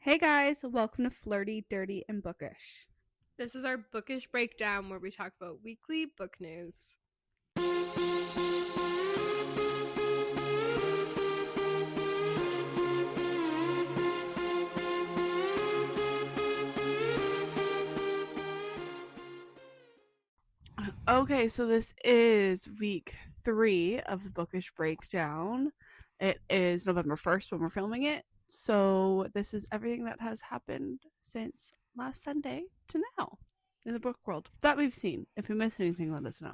Hey guys, welcome to Flirty, Dirty, and Bookish. This is our Bookish breakdown where we talk about weekly book news. Okay, so this is week 3 of the Bookish breakdown. It is November 1st when we're filming it. So this is everything that has happened since last Sunday to now in the book world that we've seen. If we miss anything, let us know.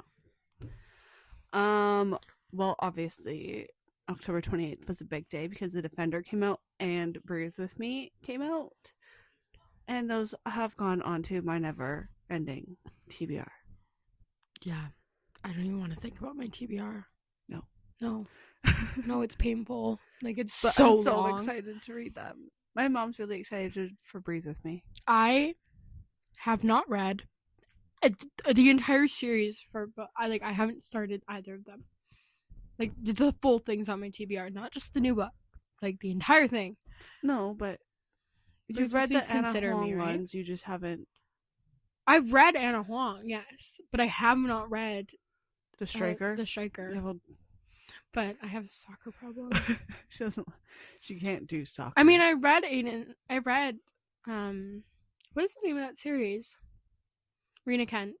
Well, obviously, October 28th was a big day because The Defender came out and Breathe With Me came out. And those have gone on to my never-ending TBR. Yeah. I don't even want to think about my TBR. No. No, it's painful. Like, it's But so I'm so long. excited to read them. My mom's really excited for Breathe With Me. I have not read the entire series I haven't started either of them. Like, the full things on my TBR, not just the new book. Like, the entire thing. No, but You're you've read the supposed to Anna consider me, Huang right? ones, you just haven't. I've read Anna Huang, yes, but I have not read The Striker? The Striker. Yeah, well, But I have a soccer problem. she can't do soccer. I mean, I read what is the name of that series? Rena Kent.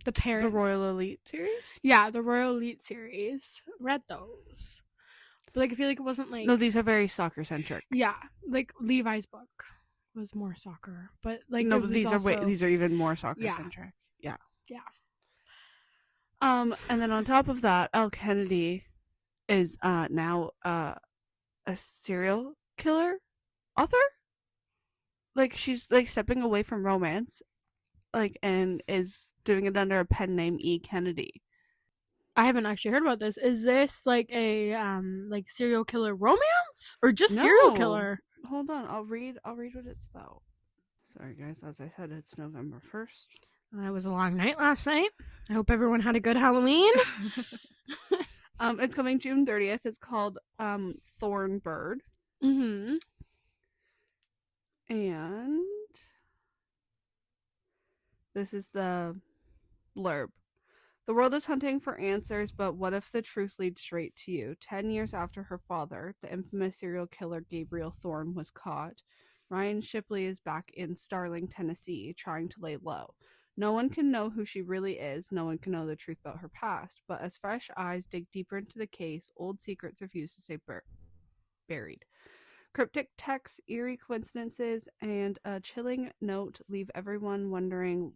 The Parents. The Royal Elite series? Yeah, the Royal Elite series. Read those. But, like, I feel like it wasn't, like... No, these are very soccer-centric. Yeah, like, Levi's book was more soccer. But, like, no, but these are even more soccer-centric. Yeah. And then on top of that, Elle Kennedy is now a serial killer author. Like, she's like stepping away from romance, like, and is doing it under a pen name E. Kennedy. I haven't actually heard about this. Is this like a like serial killer romance or just serial killer? Hold on, I'll read what it's about. Sorry guys, as I said, it's November 1st. It was a long night last night. I hope everyone had a good Halloween. It's coming June 30th. It's called Thornbird. Mm-hmm. And this is the blurb. The world is hunting for answers, but what if the truth leads straight to you? 10 years after her father, the infamous serial killer Gabriel Thorne, was caught, Ryan Shipley is back in Starling, Tennessee, trying to lay low. No one can know who she really is. No one can know the truth about her past. But as fresh eyes dig deeper into the case, old secrets refuse to stay buried. Cryptic texts, eerie coincidences, and a chilling note leave everyone wondering,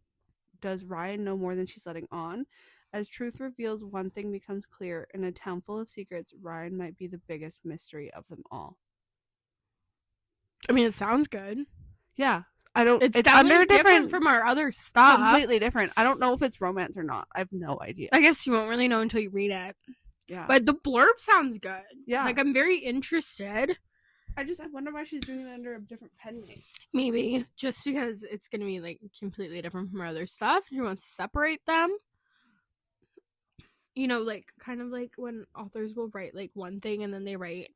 does Ryan know more than she's letting on? As truth reveals, one thing becomes clear. In a town full of secrets, Ryan might be the biggest mystery of them all. I mean, it sounds good. Yeah. It's under different from our other stuff. Completely different. I don't know if it's romance or not. I have no idea. I guess you won't really know until you read it. Yeah. But the blurb sounds good. Yeah. Like, I'm very interested. I wonder why she's doing it under a different pen name. Maybe. Just because it's going to be, like, completely different from our other stuff. She wants to separate them. You know, like, kind of like when authors will write, like, one thing and then they write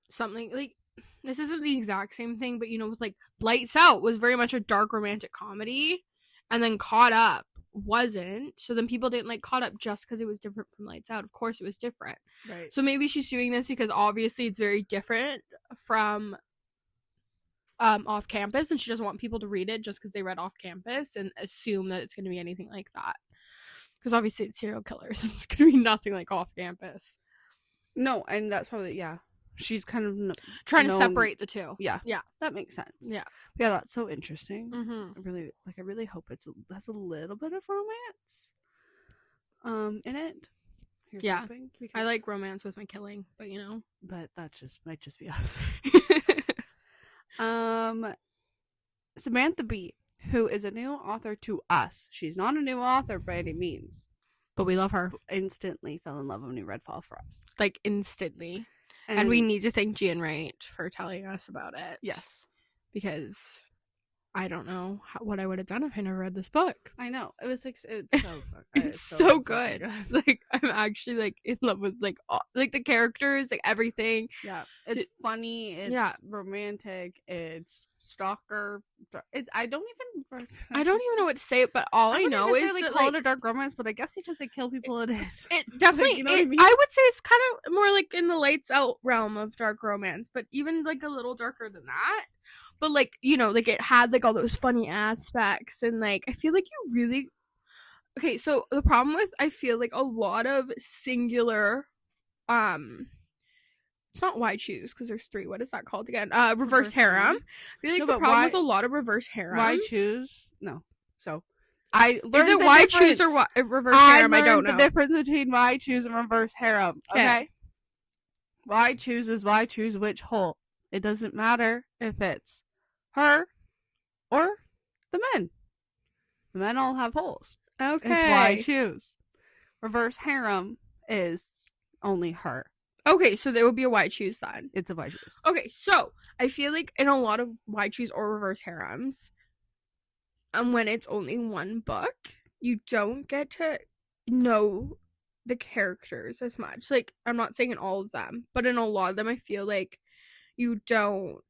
something, like, this isn't the exact same thing, but, you know, with, like, Lights Out was very much a dark romantic comedy, and then Caught Up wasn't, so then people didn't like Caught Up just because it was different from Lights Out. Of course it was different. Right. So maybe she's doing this because obviously it's very different from Off Campus, and she doesn't want people to read it just because they read Off Campus and assume that it's going to be anything like that. Because obviously it's serial killers. It's going to be nothing like Off Campus. No, and that's probably, yeah. She's kind of trying to separate the two. Yeah. Yeah. That makes sense. Yeah. Yeah, that's so interesting. Mm-hmm. I really hope that's a little bit of romance in it. Here's yeah. Hoping, I like romance with my killing, but you know. But that might just be us. Samantha B, who is a new author to us. She's not a new author by any means. But we love her. Instantly fell in love when New Redfall for us. Like, instantly. And we need to thank Gian Wright for telling us about it. Yes. Because I don't know what I would have done if I never read this book. I know. It was like, it's so It's so good. Like, I'm actually like in love with like all, like the characters, like everything. Yeah, it's funny. It's romantic. It's stalker. I don't even know what to say, but all I know is that, call it a dark romance, but I guess because they kill people, it is. It definitely. Like, you know what I mean? I would say it's kind of more like in the lights out realm of dark romance, but even like a little darker than that. But like, you know, like it had like all those funny aspects, and like I feel like you really. Okay, so the problem with I feel like a lot of singular, it's not why choose because there's 3. What is that called again? Reverse harem. I feel like the problem with a lot of reverse harems. Why choose? No. So I learned is it why choose or why reverse harem? I don't know the difference between why choose and reverse harem. Okay. Why choose is why choose which hole. It doesn't matter if it's her or the men. The men all have holes. Okay. It's why choose. Reverse harem is only her. Okay, so there would be a why choose then. It's a why choose. Okay, so I feel like in a lot of why choose or reverse harems, and when it's only one book, you don't get to know the characters as much. Like, I'm not saying in all of them, but in a lot of them, I feel like you don't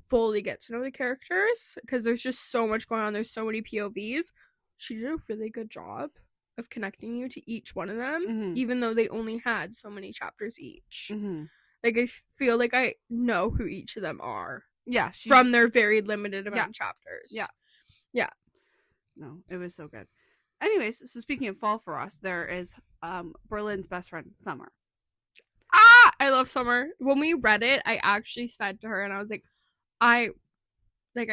fully get to know the characters because there's just so much going on. There's so many POVs. She did a really good job of connecting you to each one of them, even though they only had so many chapters each. Like, I feel like I know who each of them are. Yeah. From their very limited amount of chapters. Yeah. Yeah. No, it was so good. Anyways, so speaking of fall for us, there is Berlin's best friend, Summer. I love Summer. When we read it, I actually said to her, and I was like, I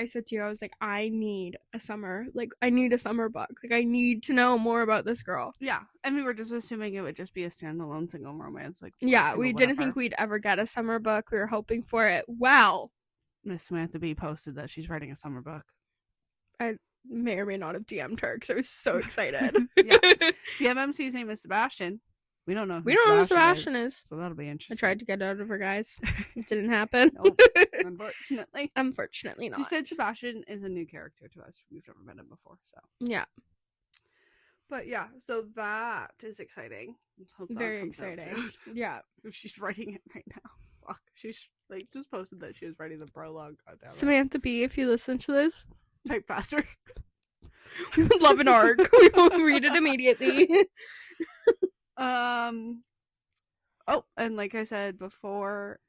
said to you, I was like, I need a summer. Like, I need a summer book. Like, I need to know more about this girl. Yeah. And we were just assuming it would just be a standalone single romance. Like, yeah, we didn't think we'd ever get a summer book. We were hoping for it. Well, Miss Samantha B posted that she's writing a summer book. I may or may not have DM'd her because I was so excited. Yeah. The MMC's name is Sebastian. We don't know who Sebastian is. So that'll be interesting. I tried to get out of her, guys. It didn't happen. Nope, unfortunately. Unfortunately not. She said Sebastian is a new character to us. We've never met him before, so. Yeah. But yeah, so that is exciting. Very exciting. Yeah. She's writing it right now. Fuck. She's like just posted that she was writing the prologue. Samantha B, if you listen to this, type faster. We would love an arc. We will read it immediately. Oh, and like I said before,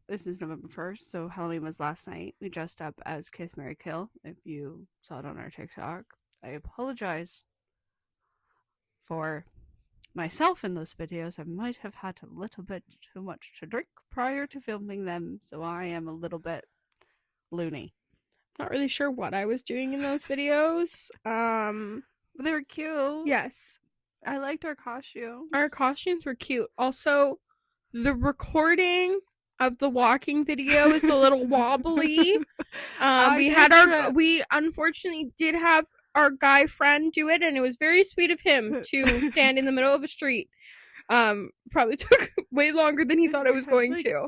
this is November 1st, so Halloween was last night. We dressed up as Kiss, Marry, Kill. If you saw it on our TikTok, I apologize for myself in those videos. I might have had a little bit too much to drink prior to filming them, so I am a little bit loony. Not really sure what I was doing in those videos. But they were cute. Yes. I liked our costumes. Our costumes were cute. Also, the recording of the walking video is a little wobbly. We unfortunately did have our guy friend do it, and it was very sweet of him to stand in the middle of a street. Probably took way longer than he thought it was going to.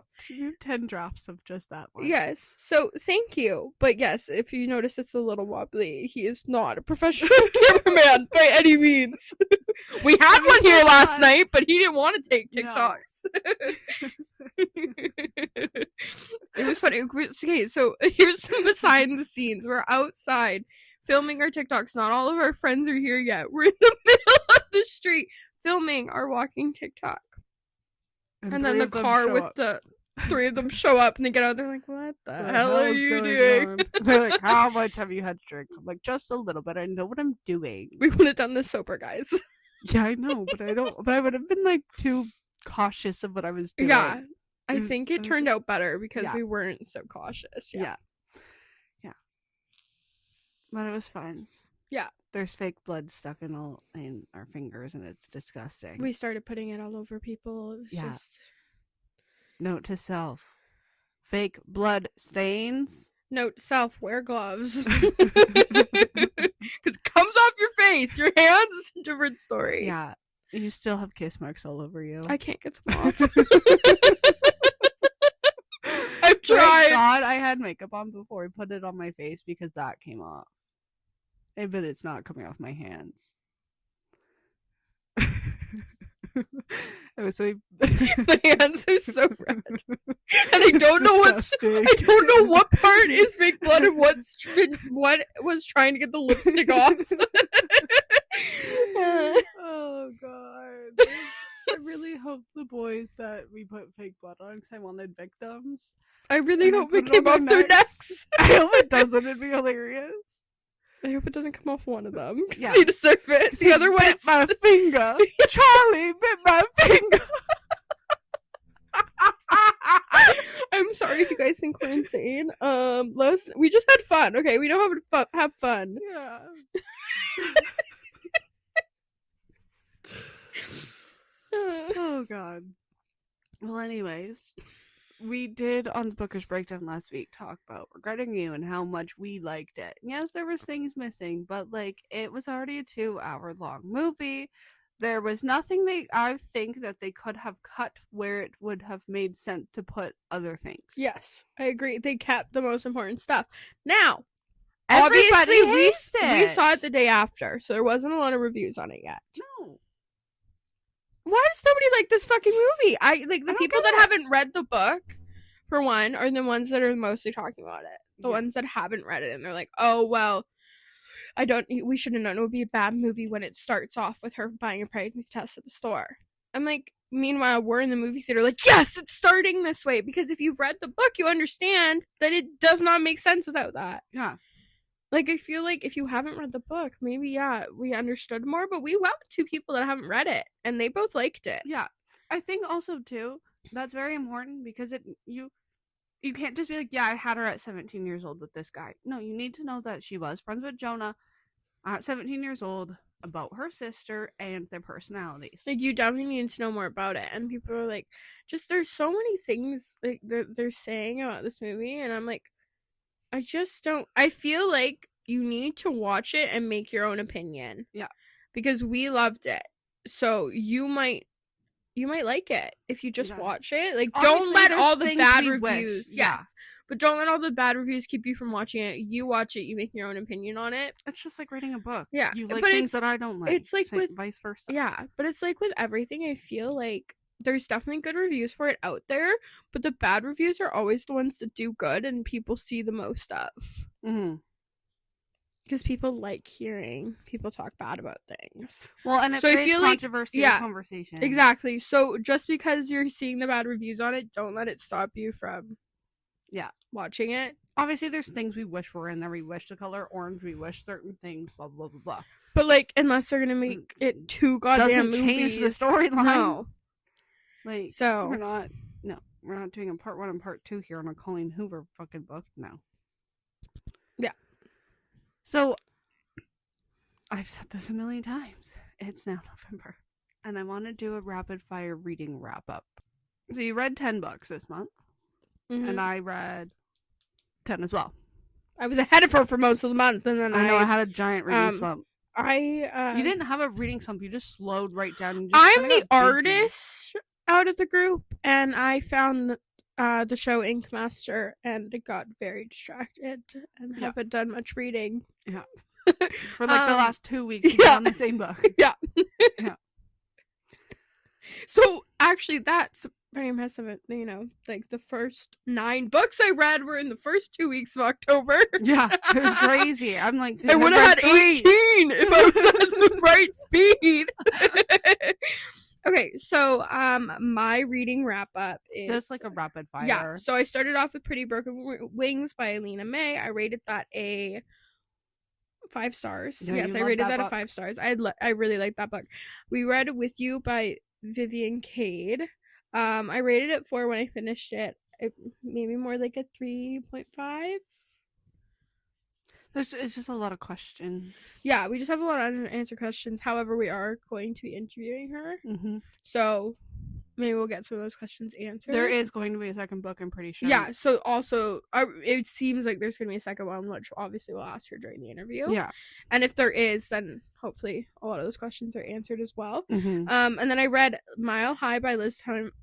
10 drafts of just that one. Yes. So thank you. But yes, if you notice it's a little wobbly, he is not a professional cameraman by any means. We had one here last night, but he didn't want to take TikToks. No. It was funny. Okay, so here's some behind the scenes. We're outside filming our TikToks. Not all of our friends are here yet. We're in the middle of the street filming our walking TikTok. And then the car with the 3 of them show up and they get out. They're like, what the hell are you doing? They're like, how much have you had to drink? I'm like, just a little bit. I know what I'm doing. We would have done this sober, guys. Yeah, I know, but I don't. But I would have been like too cautious of what I was doing. Yeah, I think it turned out better because we weren't so cautious. Yeah. But it was fun. Yeah. There's fake blood stuck in our fingers, and it's disgusting. We started putting it all over people. It was just... Note to self: fake blood stains. Note to self: wear gloves. Because it comes off your face. Your hands is a different story. Yeah. You still have kiss marks all over you. I can't get them off. I I've Thank tried. God I had makeup on before I put it on my face because that came off. But it's not coming off my hands. So My hands are so red, and I don't know what part is fake blood and what was trying to get the lipstick off. Oh God! I really hope the boys that we put fake blood on, because I wanted victims. I really hope it came off their necks. I hope it doesn't. It'd be hilarious. I hope it doesn't come off one of them. Yeah. They deserve it. The other one, bit my finger. Charlie bit my finger. I'm sorry if you guys think we're insane. We just had fun. Okay, we know how to have fun. Yeah. Oh God. Well, anyways, we did on the Bookish breakdown last week talk about Regretting You and how much we liked it. Yes, there was things missing, but like it was already a 2-hour long movie. There was nothing I think that they could have cut where it would have made sense to put other things. Yes, I agree. They kept the most important stuff. Now, Everybody obviously, hates we it. saw it the day after, so there wasn't a lot of reviews on it yet. No. Why does nobody like this fucking movie? The people that get it. haven't read the book, for one, are the ones that are mostly talking about it. The Yeah. ones that haven't read it and they're like, oh, well, we should have known it would be a bad movie when it starts off with her buying a pregnancy test at the store. I'm like, meanwhile, we're in the movie theater like, yes, it's starting this way. Because if you've read the book, you understand that it does not make sense without that. Yeah. Like, I feel like if you haven't read the book, maybe, yeah, we understood more. But we went with 2 people that haven't read it, and they both liked it. Yeah. I think also, too, that's very important because you can't just be like, yeah, I had her at 17 years old with this guy. No, you need to know that she was friends with Jonah at 17 years old, about her sister and their personalities. Like, you definitely need to know more about it. And people are like, just there's so many things like they're saying about this movie, and I'm like, I just don't. I feel like you need to watch it and make your own opinion. Yeah, because we loved it, so you might like it if you just watch it. Like, obviously, don't let all the bad we reviews. wish. Yeah. Yes, but don't let all the bad reviews keep you from watching it. You watch it, you make your own opinion on it. It's just like reading a book. Yeah, you like but things that I don't like. It's like with vice versa. Yeah, but it's like with everything. I feel like there's definitely good reviews for it out there, but the bad reviews are always the ones that do good and people see the most of. Mm-hmm. Because people like hearing people talk bad about things. Well, and it creates controversy and conversation. Exactly. So just because you're seeing the bad reviews on it, don't let it stop you from watching it. Obviously, there's things we wish were in there. We wish the color orange. We wish certain things. Blah blah blah blah. But like, unless they're gonna make it 2 goddamn doesn't movies, change the storyline. No. Like, so we're not doing a part 1 and part 2 here on a Colleen Hoover fucking book. No. Yeah. So, I've said this a million times. It's now November, and I want to do a rapid fire reading wrap up. So you read 10 books this month, and I read 10 as well. I was ahead of her for most of the month, and then I had a giant reading slump. You didn't have a reading slump. You just slowed right down. And I'm the artist out of the group, and I found the show Ink Master and got very distracted and haven't done much reading. Yeah. For like the last 2 weeks, you've been on the same book. Yeah. Yeah. So actually, that's pretty impressive. Like the first 9 books I read were in the first 2 weeks of October. Yeah, it was crazy. I'm like, I would have had 18 if I was at the right speed. Okay, so my reading wrap up is just like a rapid fire. Yeah, so I started off with Pretty Broken Wings by Alina May. I rated that a 5 stars. Yes, I rated that a 5 stars. I really liked that book. We read With You by Vivian Cade. I rated it 4 when I finished it. Maybe more like a 3.5. It's just a lot of questions. Yeah, we just have a lot of unanswered questions. However, we are going to be interviewing her. Mm-hmm. So maybe we'll get some of those questions answered. There is going to be a second book, I'm pretty sure. Yeah, so also, it seems like there's going to be a second one, which obviously we'll ask her during the interview. Yeah. And if there is, then hopefully a lot of those questions are answered as well. Mm-hmm. And then I read Mile High by Liz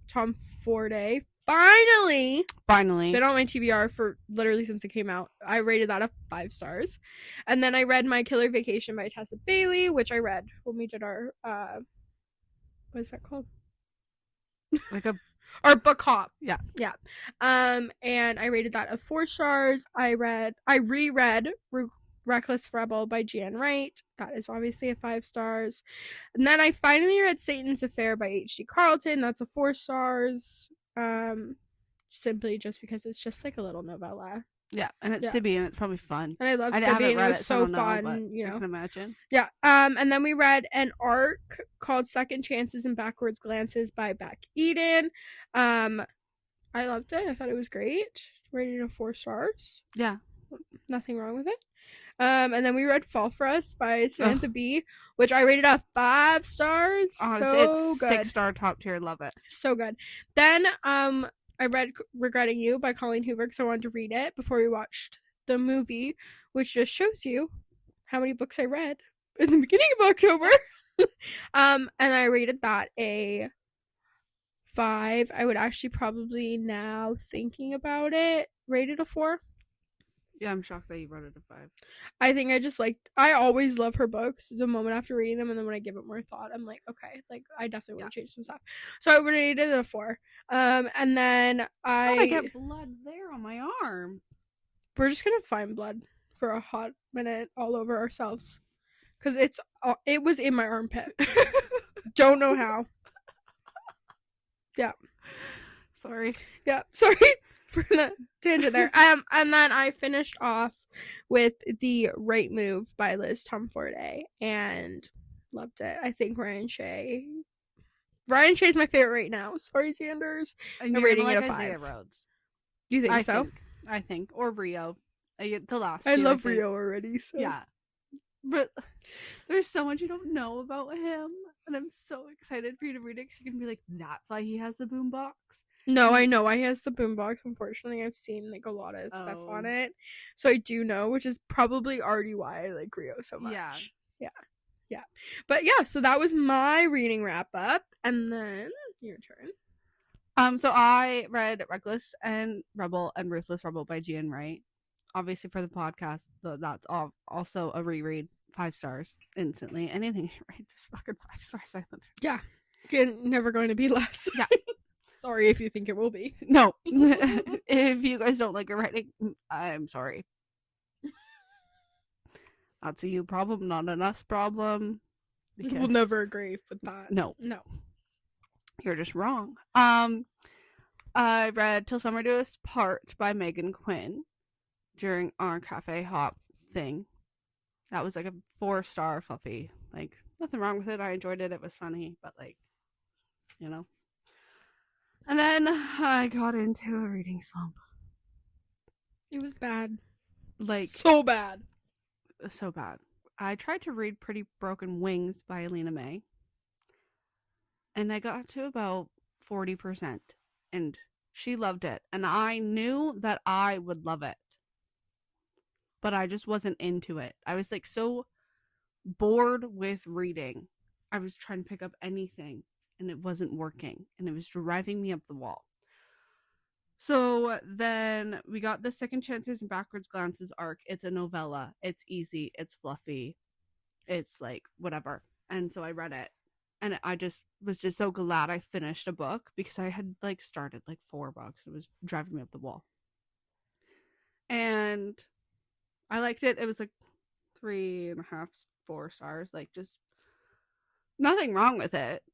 Tom Forday. finally Finally. been on my TBR for literally since it came out. I rated that a 5 stars. And then I read My Killer Vacation by Tessa Bailey, which I read when we did our what is that called? Like a our book hop. Yeah. And I rated that a 4 stars. I reread Reckless Rebel by Jan Wright. That is obviously a 5 stars. And then I finally read Satan's Affair by H.D. Carlton. That's a 4 stars. Simply just because it's just like a little novella. Yeah, and it's Sibby, and it's probably fun. And I love Sibby, and it was so fun. You know, I can imagine. Yeah. And then we read an arc called Second Chances and Backwards Glances by Beck Eden. I loved it. I thought it was great. Rated a 4 stars. Yeah. Nothing wrong with it. And then we read Fall for Us by Samantha Bee, which I rated a 5 stars. So it's good. 6-star top tier. Love it. So good. Then I read Regretting You by Colleen Hoover because I wanted to read it before we watched the movie, which just shows you how many books I read in the beginning of October. And I rated that a 5. I would actually probably, now thinking about it, rate it a 4. Yeah, I'm shocked that you wrote it a 5. I think I always love her books the moment after reading them, and then when I give it more thought, I'm like, okay, like I definitely want to change some stuff. So I rated it a 4. And then I get blood there on my arm. We're just gonna find blood for a hot minute all over ourselves, because it was in my armpit. Don't know how. Yeah. Sorry. Yeah. Sorry for the tangent there. And then I finished off with The Right Move by Liz Tomforte and loved it. I think Ryan Shay's my favorite right now. Sorry, Sanders. I'm rating it a 5. Isaiah Rhodes. You think so? I think. Or Rio. The last I love Rio already. So. Yeah. But there's so much you don't know about him. And I'm so excited for you to read it because you can be like, that's why he has the boombox. No, I know why he has the boombox. Unfortunately, I've seen like a lot of stuff on it. So I do know, which is probably already why I like Rio so much. Yeah. But yeah, so that was my reading wrap up. And then your turn. So I read Reckless and Rebel and Ruthless Rebel by Jan Wright. Obviously for the podcast, that's also a reread. 5 stars instantly. Anything she writes is fucking 5 stars. Yeah. Never going to be less. Yeah. Sorry if you think it will be. No. If you guys don't like her writing, I'm sorry. That's a you problem, not an us problem. We'll never agree with that. No. You're just wrong. I read Till Summer Do Us Part by Megan Quinn during our cafe hop thing. That was like a 4-star fluffy. Like, nothing wrong with it. I enjoyed it. It was funny, but like, you know. And then I got into a reading slump. It was bad. Like, so bad. So bad. I tried to read Pretty Broken Wings by Alina May. And I got to about 40%. And she loved it. And I knew that I would love it. But I just wasn't into it. I was like so bored with reading. I was trying to pick up anything. And it wasn't working. And it was driving me up the wall. So then we got the Second Chances and Backwards Glances arc. It's a novella. It's easy. It's fluffy. It's like whatever. And so I read it. And I just was just so glad I finished a book because I had like started like 4 books. It was driving me up the wall. And I liked it. It was like 3.5, 4 stars. Like just nothing wrong with it.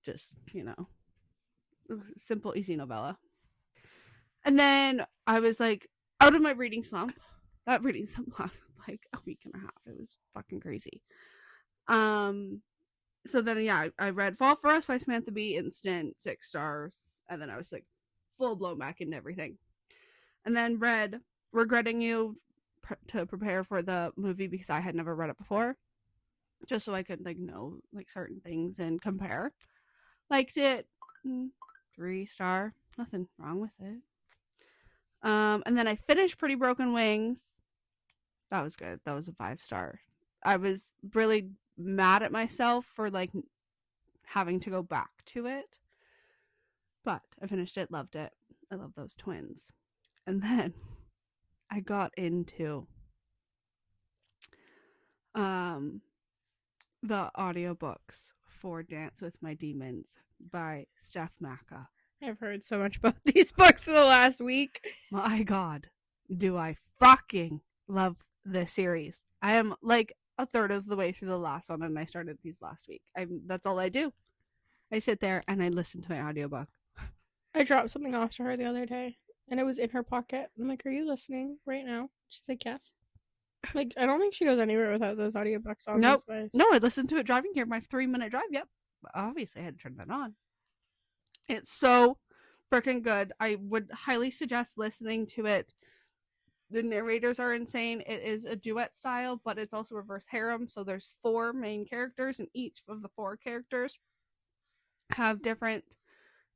Just, you know, simple, easy novella. And then I was like out of my reading slump. That reading slump lasted like a week and a half. It was fucking crazy. So then yeah, I read Fall for Us by Samantha Bee, instant 6 stars. And then I was like full blown back into everything. And then read Regretting You to prepare for the movie because I had never read it before. Just so I could like know like certain things and compare. Liked it. 3 star. Nothing wrong with it. And then I finished Pretty Broken Wings. That was good. That was a 5 star. I was really mad at myself for like having to go back to it. But I finished it, loved it. I love those twins. And then I got into the audiobooks for Dance with My Demons by Steph Macca. I've heard so much about these books in the last week. My God, do I fucking love this series. I am like a third of the way through the last one, and I started these last week. That's all I do. I sit there and I listen to my audiobook. I dropped something off to her the other day, and it was in her pocket. I'm like, "Are you listening right now?" She's like, "Yes." Like, I don't think she goes anywhere without those audiobooks on. Nope. These ways. No, I listened to it driving here. My 3-minute drive. Yep. Obviously, I had to turn that on. It's so freaking good. I would highly suggest listening to it. The narrators are insane. It is a duet style, but it's also reverse harem. So there's 4 main characters, and each of the 4 characters have different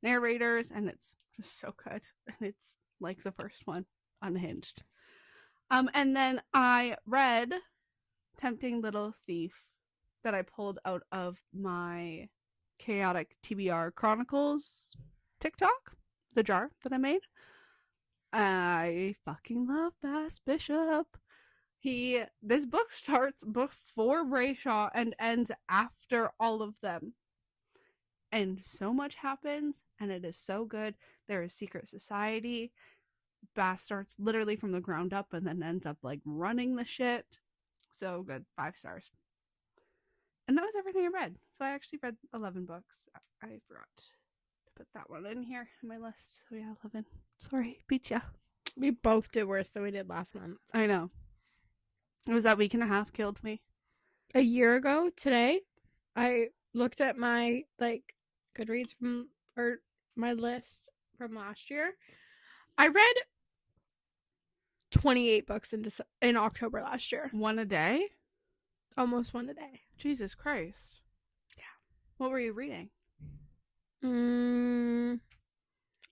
narrators, and it's just so good. And it's like the first one, unhinged. And then I read Tempting Little Thief that I pulled out of my Chaotic TBR Chronicles TikTok, the jar that I made. I fucking love Bass Bishop. This book starts before Brayshaw and ends after all of them. And so much happens, and it is so good. There is secret society. Bass starts literally from the ground up and then ends up like running the shit. So good. 5 stars. And that was everything I read. So I actually read 11 books. I forgot to put that one in here in my list. So yeah, 11. Sorry, beat ya. We both did worse than we did last month. I know. It was that week and a half killed me. A year ago today, I looked at my Goodreads or my list from last year. I read 28 books in October last year. One a day? Almost one a day. Jesus Christ. Yeah. What were you reading?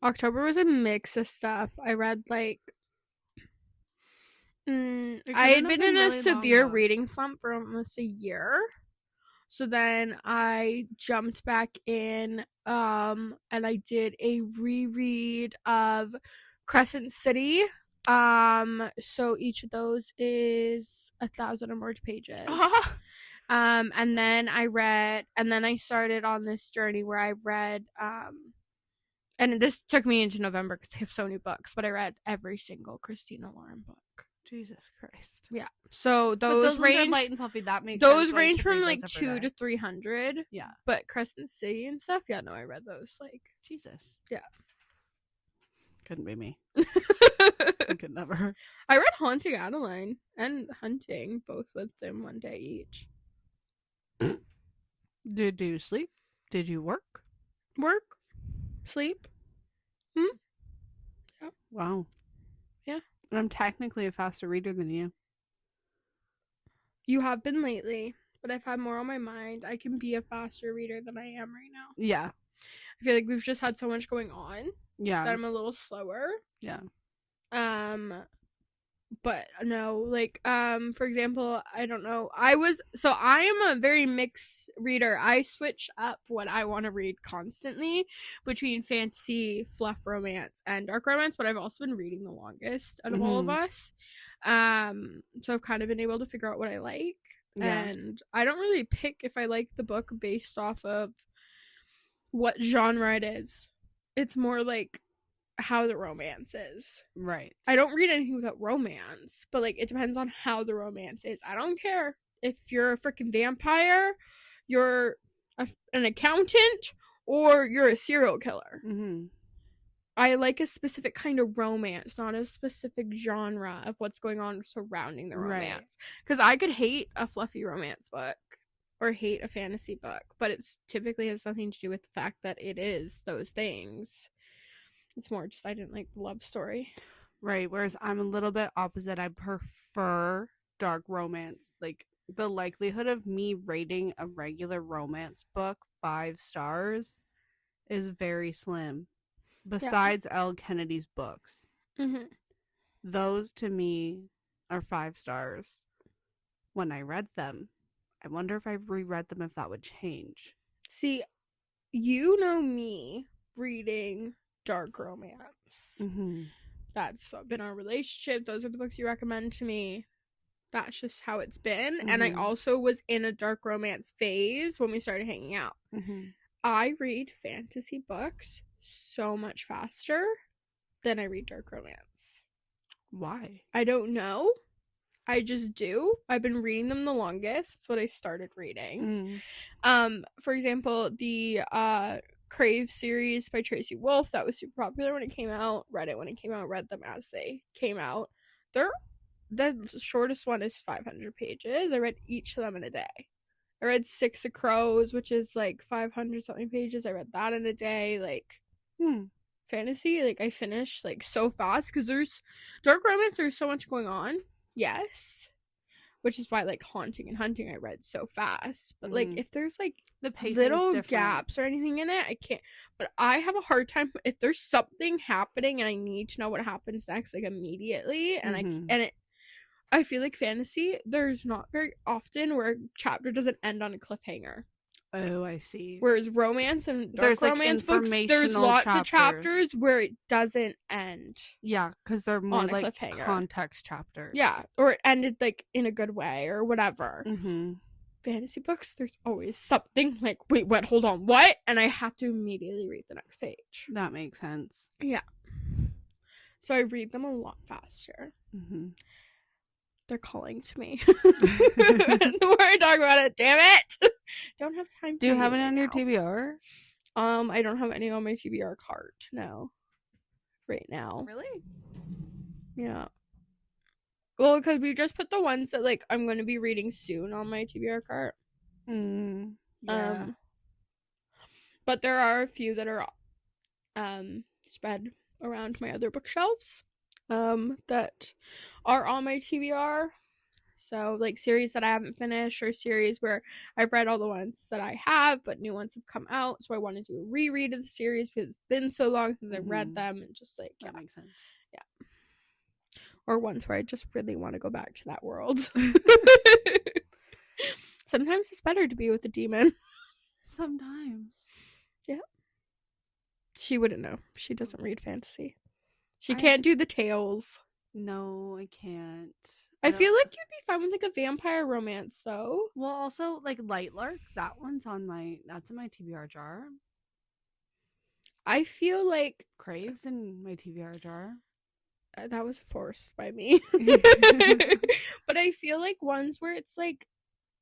October was a mix of stuff. I read I had been in a severe reading slump for almost a year. So then I jumped back in and I did a reread of Crescent City. So each of those is 1,000 or more pages. And then I started on this journey where I read and this took me into November because I have so many books, but I read every single Christina Lauren book. Jesus Christ. Yeah. So those range light and puffy. That makes sense. Those range from like 200 to 300. Yeah. But Crescent City and stuff, yeah, no, I read those Jesus. Yeah. Couldn't be me. I could never. I read Haunting Adeline and Hunting both within one day each. Did you sleep? Did you work? Work? Sleep? Yeah. Wow. Yeah. And I'm technically a faster reader than you. You have been lately, but I've had more on my mind. I can be a faster reader than I am right now. Yeah. I feel like we've just had so much going on. Yeah. That I'm a little slower. Yeah. But no, for example, I don't know. I am a very mixed reader. I switch up what I want to read constantly between fantasy, fluff romance, and dark romance, but I've also been reading the longest out of all of us. So I've kind of been able to figure out what I like. Yeah. And I don't really pick if I like the book based off of what genre it is. It's more like how the romance is. Right. I don't read anything without romance, but it depends on how the romance is. I don't care if you're a freaking vampire, you're an accountant, or you're a serial killer. Mm-hmm. I like a specific kind of romance, not a specific genre of what's going on surrounding the romance. Because I could hate a fluffy romance book or hate a fantasy book, but it's typically has nothing to do with the fact that it is those things. It's more just I didn't like the love story. Right, whereas I'm a little bit opposite. I prefer dark romance. The likelihood of me rating a regular romance book 5 stars is very slim. Besides Elle Kennedy's books. Mm-hmm. Those to me are 5 stars. When I read them, I wonder if I've reread them, if that would change. See, you know me reading dark romance. Mm-hmm. That's been our relationship. Those are the books you recommend to me. That's just how it's been. Mm-hmm. And I also was in a dark romance phase when we started hanging out. Mm-hmm. I read fantasy books so much faster than I read dark romance. Why? I don't know. I just do. I've been reading them the longest. That's what I started reading. For example, the Crave series by Tracy Wolff, that was super popular when it came out. Read it when it came out. Read them as they came out. The shortest one is 500 pages. I read each of them in a day. I read Six of Crows, which is like 500 something pages. I read that in a day. Like fantasy, like I finished like so fast because there's dark romance. There's so much going on. Yes, which is why like Haunting and Hunting I read so fast. But like if there's like the little gaps or anything in it, I can't. But I have a hard time if there's something happening and I need to know what happens next like immediately. And I feel like fantasy, there's not very often where a chapter doesn't end on a cliffhanger. Oh, I see. Whereas romance and dark romance books, there's lots of chapters where it doesn't end. Yeah, because they're more like context chapters. Yeah, or it ended like in a good way or whatever. Mm-hmm. Fantasy books, there's always something like, wait, what? Hold on, what? And I have to immediately read the next page. That makes sense. Yeah. So I read them a lot faster. Mm-hmm. They're calling to me. The more I talk about it, damn it! Don't have time. Do you have it on your TBR? I don't have any on my TBR cart. No, right now. Really? Yeah. Well, because we just put the ones that like I'm going to be reading soon on my TBR cart. Yeah. But there are a few that are spread around my other bookshelves that are on my TBR. So like series that I haven't finished or series where I've read all the ones that I have but new ones have come out, so I want to do a reread of the series because it's been so long since I've read them, and just like that makes sense. Yeah. Or ones where I just really want to go back to that world. Sometimes it's better to be with a demon. Sometimes. Yeah. She wouldn't know. She doesn't read fantasy. She can't do the tales. No, I can't. I feel like you'd be fine with like a vampire romance, though. Well, also like Lightlark, that's in my TBR jar. I feel like Crave's in my TBR jar. That was forced by me. But I feel like ones where it's like,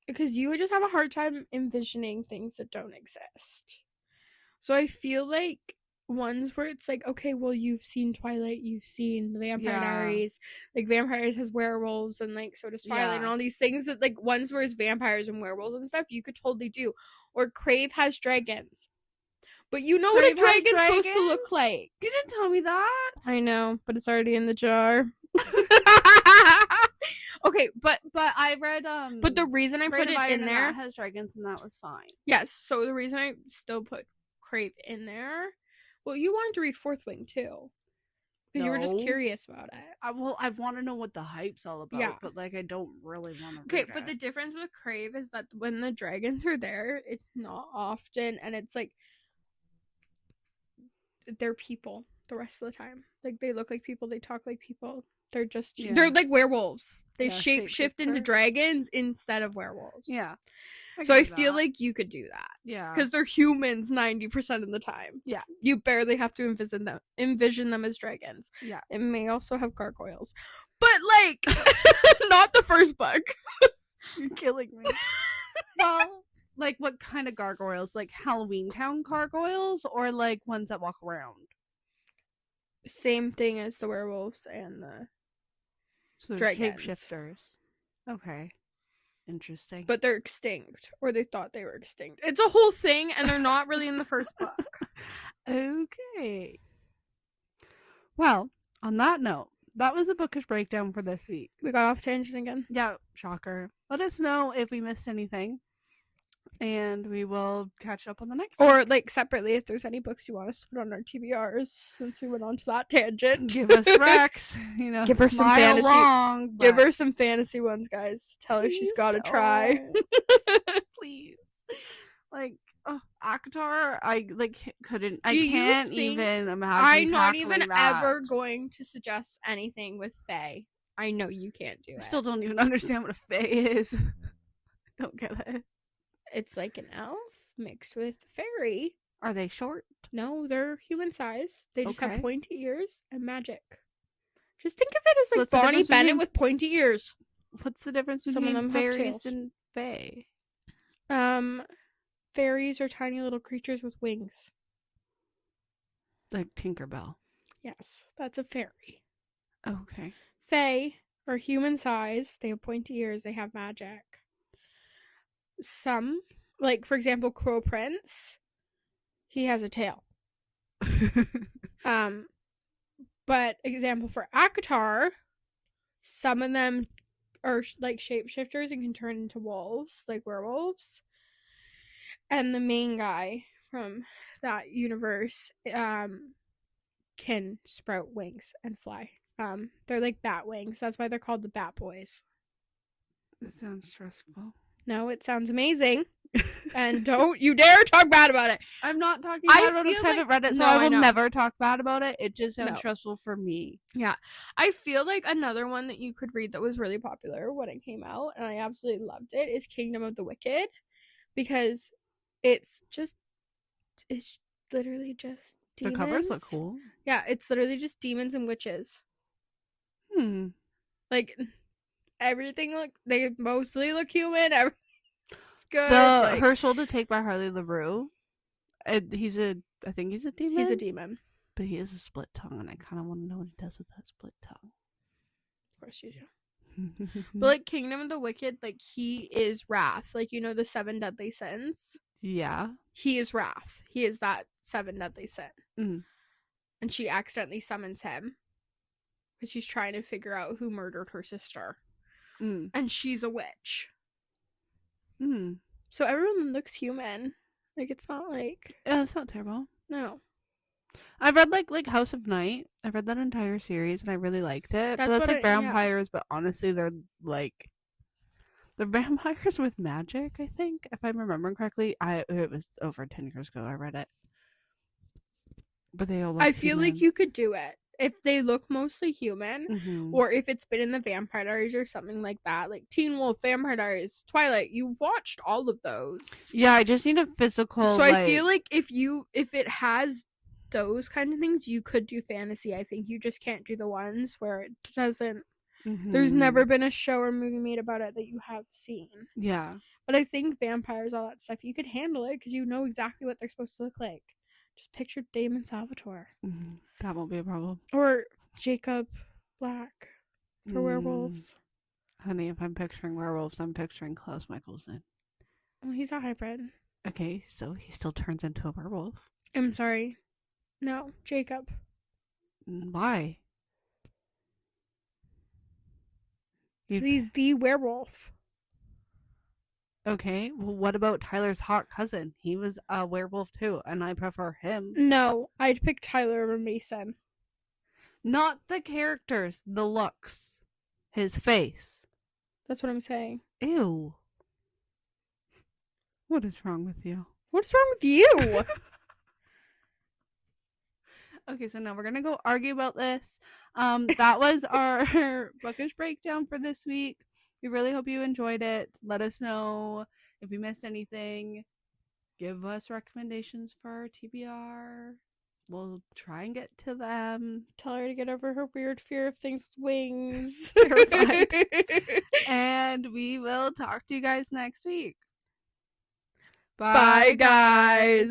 because you would just have a hard time envisioning things that don't exist. So I feel like ones where it's like, okay, well, you've seen Twilight, you've seen the Vampire Diaries, like Vampires has werewolves, and like so does Twilight, and all these things that like ones where it's vampires and werewolves and stuff, you could totally do. Or Crave has dragons, but you know what a dragon's supposed to look like. You didn't tell me that. I know, but it's already in the jar. Okay, but I read but the reason I put it in there has dragons, and that was fine. Yes, so the reason I still put Crave in there. Well, you wanted to read Fourth Wing, too. Because you were just curious about it. I want to know what the hype's all about, but, like, I don't really want to read it. Okay, but the difference with Crave is that when the dragons are there, it's not often, and it's, like, they're people the rest of the time. Like, they look like people, they talk like people. They're just, they're like werewolves. They shape-shift into dragons instead of werewolves. Yeah. I feel like you could do that. Yeah. Because they're humans 90% of the time. Yeah. You barely have to envision them as dragons. Yeah. It may also have gargoyles. But, like, not the first book. You're killing me. Well, like, what kind of gargoyles? Like, Halloween Town gargoyles? Or, like, ones that walk around? Same thing as the werewolves and the dragons. Shapeshifters. Okay. Interesting. But they're extinct, or they thought they were extinct. It's a whole thing, and they're not really in the first book. Okay. Well, on that note, that was the bookish breakdown for this week. We got off tangent again. Yeah, shocker. Let us know if we missed anything, and we will catch up on the next Or, week. like, separately, if there's any books you want us to put on our TBRs, since we went on to that tangent. Give us Rex. Give her some fantasy. Along, give her some fantasy ones, guys. Tell her she's got to try. Please. Like, Akatar, I couldn't. I Do you can't think- even imagine. I'm not even tackling that. ever going to suggest anything with Faye. I know you can't do I it. still don't even understand what a fae is. Don't get it. It's like an elf mixed with fairy. Are they short? No, they're human size. They just Okay. have pointy ears and magic. Just think of it as So like what's the Bonnie difference Bennett between- with pointy ears. What's the difference Some of between them have fairies tails. and fae? Fairies are tiny little creatures with wings. Like Tinkerbell. Yes, that's a fairy. Okay. Fae are human size. They have pointy ears. They have magic. Some, like for example, Crow Prince, he has a tail. But example for Akatar, some of them are like shapeshifters and can turn into wolves, like werewolves. And the main guy from that universe can sprout wings and fly. They're like bat wings. That's why they're called the Bat Boys. It sounds stressful. No, it sounds amazing. And don't you dare talk bad about it. I'm not talking I bad about it feel because I haven't read it, so No, I I will know. never talk bad about it. It just sounds No. stressful for me. I feel like another one that you could read that was really popular when it came out, and I absolutely loved it, is Kingdom of the Wicked, because it's literally just demons. The covers look cool. Yeah, it's literally just demons and witches. Like everything they mostly look human. Everything's good. Her Soul to Take by Harley LaRue. I think he's a demon. He's a demon. But he has a split tongue, and I kind of want to know what he does with that split tongue. Of course you do. But like Kingdom of the Wicked, like he is Wrath. Like you know the 7 deadly sins. Yeah. He is Wrath. He is that 7 deadly sin. Mm. And she accidentally summons him because she's trying to figure out who murdered her sister. Mm. And she's a witch. Mm. So everyone looks human. Like it's not like Yeah, it's not terrible. no. I've read like House of Night. I've read that entire series and I really liked it. That's But that's what like yeah. vampires, but honestly they're vampires with magic, I think. If I'm remembering correctly. It was over 10 years ago I read it. But they all look I feel human. like you could do it if they look mostly human, Mhm. or if it's been in the Vampire Diaries or something like that, like Teen Wolf, Vampire Diaries, Twilight. You've watched all of those. Yeah, I just need a physical. So I feel like if it has those kind of things, you could do fantasy. I think you just can't do the ones where it doesn't. There's Mhm. never been a show or movie made about it that you have seen. Yeah. But I think vampires, all that stuff, you could handle it because you know exactly what they're supposed to look like. Just picture Damon Salvatore. Mhm. That won't be a problem. Or Jacob Black for werewolves. Honey, if I'm picturing werewolves, I'm picturing Klaus Michelson. Well, he's a hybrid. Okay, so he still turns into a werewolf. I'm sorry. No, Jacob. Why? He's the werewolf. Okay, well, what about Tyler's hot cousin? He was a werewolf too, and I prefer him. No, I'd pick Tyler over Mason. Not the characters, the looks. His face. That's what I'm saying. Ew. What is wrong with you? What's wrong with you? Okay, so now we're gonna go argue about this. That was our bookish breakdown for this week. We really hope you enjoyed it. Let us know if we missed anything. Give us recommendations for our TBR. We'll try and get to them. Tell her to get over her weird fear of things with wings. Terrified. And we will talk to you guys next week. Bye, guys.